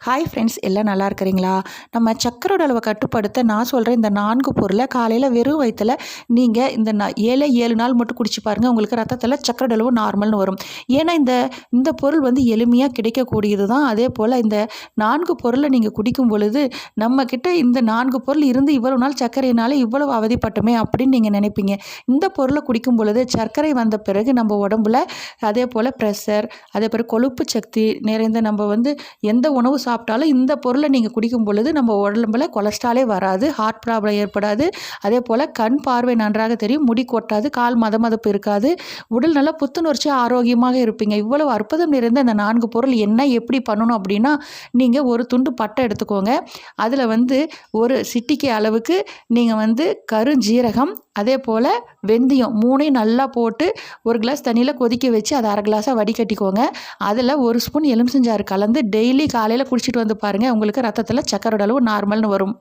Hi friends, எல்லாம் நல்லா இருக்கிறீங்களா? நம்ம சர்க்கரையோட அளவை கட்டுப்படுத்த நான் சொல்கிறேன், இந்த 4 பொருளை காலையில் வெறும் வயித்துல நீங்கள் இந்த 7 நாள் மட்டும் குடிச்சு பாருங்கள். உங்களுக்கு ரத்தத்தில் சர்க்கரையோட அளவு நார்மல்னு வரும். ஏன்னா இந்த பொருள் வந்து எளிமையாக கிடைக்கக்கூடியது தான். அதே போல் இந்த 4 பொருளை நீங்கள் குடிக்கும் பொழுது நம்மக்கிட்ட இந்த 4 பொருள் இருந்து இவ்வளவு நாள் சர்க்கரையினால இவ்வளவு அவதிப்பட்டோமே அப்படின்னு நீங்கள் நினைப்பீங்க. இந்த பொருளை குடிக்கும் பொழுது சர்க்கரை வந்த பிறகு நம்ம உடம்புல அதே போல் ப்ரெஷர், அதே போல் கொழுப்பு சக்தி நிறைந்த நம்ம வந்து எந்த உணவு சாப்பிட்டாலும் இந்த பொருளை நீங்கள் குடிக்கும் பொழுது நம்ம உடம்புல கொலஸ்ட்ராலே வராது, ஹார்ட் ப்ராப்ளம் ஏற்படாது. அதே போல் கண் பார்வை நன்றாக தெரியும், முடி கொட்டாது, கால் மதமதப்பு இருக்காது, உடல் நல்லா புத்துணர்ச்சி ஆரோக்கியமாக இருப்பீங்க. இவ்வளவு அற்புதம் நிறைந்த இந்த 4 பொருள் என்ன எப்படி பண்ணணும் அப்படின்னா, நீங்கள் ஒரு துண்டு பட்டை எடுத்துக்கோங்க. அதில் வந்து ஒரு சிட்டிகை அளவுக்கு நீங்கள் வந்து கருஞ்சீரகம், அதே போல் வெந்தயம் 3ஐயும் நல்லா போட்டு ஒரு கிளாஸ் தண்ணியில் கொதிக்க வச்சு அதை அரை கிளாஸாக வடிகட்டிக்கோங்க. அதில் ஒரு ஸ்பூன் எலுமிச்சஞ்சாறு கலந்து டெய்லி காலையில் குடிச்சிட்டு வந்து பாருங்கள். உங்களுக்கு ரத்தத்தில் சர்க்கரையோட அளவு நார்மல்னு வரும்.